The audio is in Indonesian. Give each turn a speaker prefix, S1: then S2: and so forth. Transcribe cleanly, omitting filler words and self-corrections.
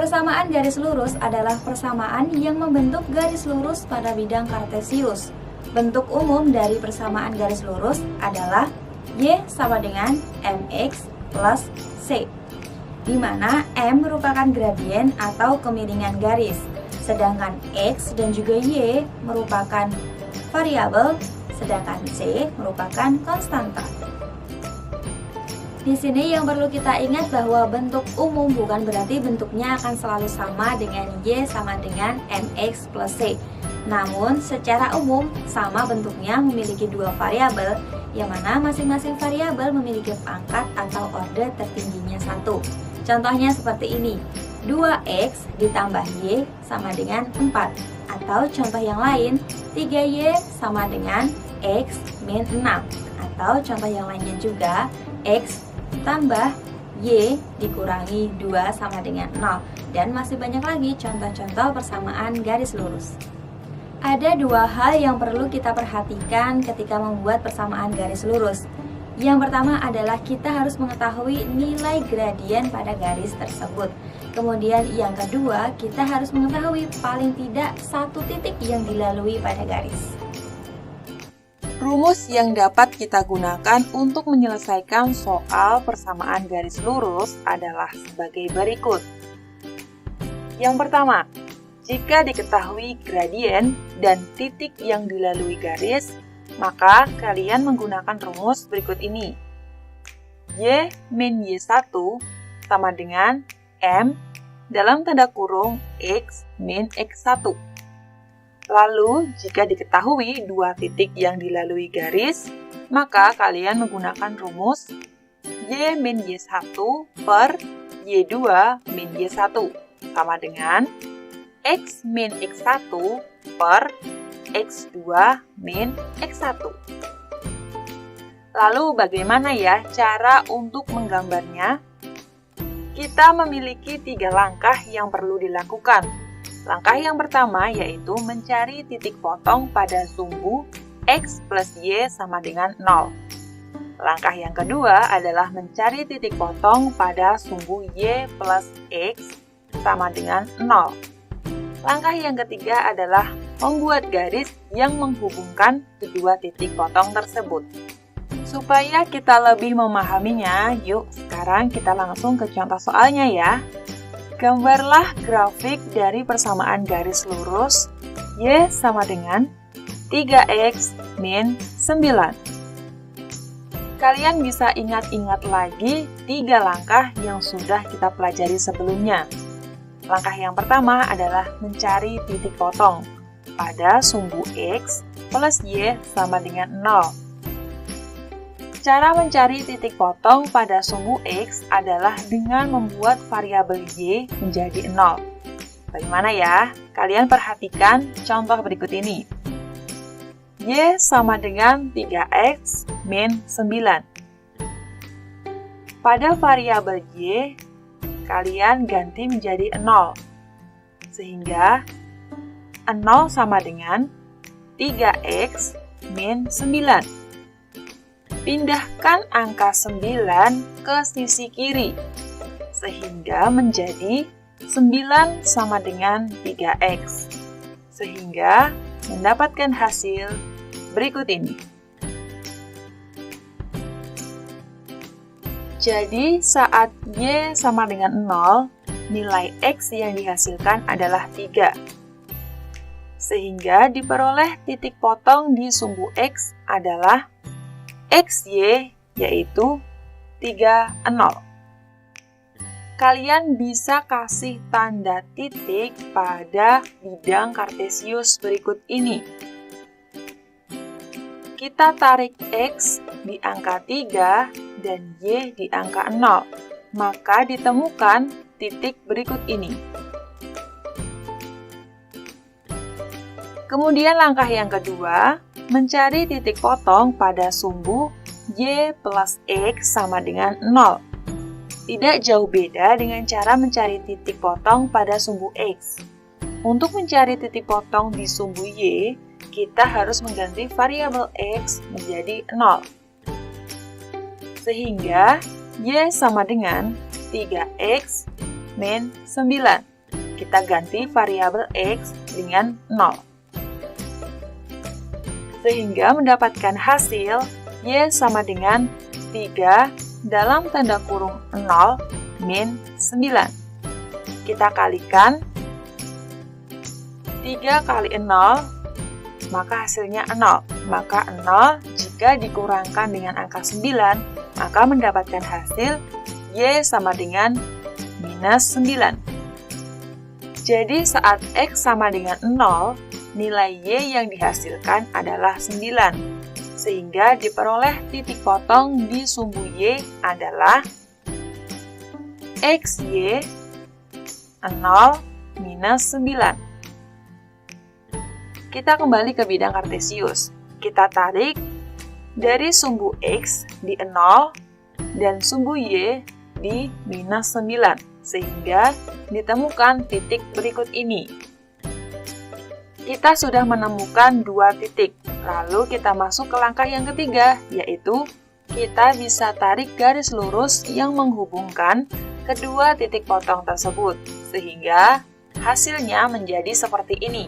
S1: Persamaan garis lurus adalah persamaan yang membentuk garis lurus pada bidang kartesius. Bentuk umum dari persamaan garis lurus adalah Y sama dengan MX plus C, di mana M merupakan gradien atau kemiringan garis, sedangkan X dan juga Y merupakan variabel, sedangkan C merupakan konstanta. Di sini yang perlu kita ingat bahwa bentuk umum bukan berarti bentuknya akan selalu sama dengan Y sama dengan MX plus C. Namun, secara umum, sama bentuknya memiliki dua variabel, yang mana masing-masing variabel memiliki pangkat atau orde tertingginya 1. Contohnya seperti ini, 2X ditambah Y sama dengan 4. Atau contoh yang lain, 3Y sama dengan X min 6. Atau contoh yang lainnya juga, X tambah Y dikurangi 2 sama dengan 0. Dan masih banyak lagi contoh-contoh persamaan garis lurus. Ada dua hal yang perlu kita perhatikan ketika membuat persamaan garis lurus. Yang pertama adalah kita harus mengetahui nilai gradien pada garis tersebut. Kemudian yang kedua, kita harus mengetahui paling tidak satu titik yang dilalui pada garis.
S2: Rumus yang dapat kita gunakan untuk menyelesaikan soal persamaan garis lurus adalah sebagai berikut. Yang pertama, jika diketahui gradien dan titik yang dilalui garis, maka kalian menggunakan rumus berikut ini. Y min Y1 sama dengan M dalam tanda kurung X min X1. Lalu, jika diketahui dua titik yang dilalui garis, maka kalian menggunakan rumus Y min Y1 per Y2 min Y1 sama dengan X min X1 per X2 min X1. Lalu, bagaimana ya cara untuk menggambarnya? Kita memiliki 3 langkah yang perlu dilakukan. Langkah yang pertama yaitu mencari titik potong pada sumbu X plus Y sama dengan 0. Langkah yang kedua adalah mencari titik potong pada sumbu Y plus X sama dengan 0. Langkah yang ketiga adalah membuat garis yang menghubungkan kedua titik potong tersebut. Supaya kita lebih memahaminya, yuk sekarang kita langsung ke contoh soalnya ya. Gambarlah grafik dari persamaan garis lurus Y sama dengan 3X min 9. Kalian bisa ingat-ingat lagi 3 langkah yang sudah kita pelajari sebelumnya. Langkah yang pertama adalah mencari titik potong pada sumbu X plus Y sama dengan 0. Cara mencari titik potong pada sumbu X adalah dengan membuat variabel Y menjadi 0. Bagaimana ya? Kalian perhatikan contoh berikut ini. Y sama dengan 3X min 9. Pada variabel Y, kalian ganti menjadi 0. Sehingga 0 sama dengan 3X min 9. Pindahkan angka 9 ke sisi kiri, sehingga menjadi 9 sama dengan 3X, sehingga mendapatkan hasil berikut ini. Jadi, saat Y sama dengan 0, nilai X yang dihasilkan adalah 3. Sehingga diperoleh titik potong di sumbu X adalah XY, yaitu 3, 0. Kalian bisa kasih tanda titik pada bidang kartesius berikut ini. Kita tarik X di angka 3 dan Y di angka 0. Maka ditemukan titik berikut ini. Kemudian langkah yang kedua, mencari titik potong pada sumbu Y plus X sama dengan 0. Tidak jauh beda dengan cara mencari titik potong pada sumbu X. Untuk mencari titik potong di sumbu Y, kita harus mengganti variabel X menjadi 0. Sehingga Y sama dengan 3X min 9. kita ganti variabel X dengan 0. Sehingga mendapatkan hasil Y sama dengan 3 dalam tanda kurung 0 min 9. Kita kalikan 3 kali 0, maka hasilnya 0. Maka 0 jika dikurangkan dengan angka 9, maka mendapatkan hasil Y sama dengan minus 9. Jadi saat X sama dengan 0, nilai Y yang dihasilkan adalah 9. Sehingga diperoleh titik potong di sumbu Y adalah XY 0 minus 9. Kita kembali ke bidang kartesius. Kita tarik dari sumbu X di 0 dan sumbu Y di minus 9, sehingga ditemukan titik berikut ini. Kita sudah menemukan 2 titik, lalu kita masuk ke langkah yang ketiga, yaitu kita bisa tarik garis lurus yang menghubungkan kedua titik potong tersebut, sehingga hasilnya menjadi seperti ini.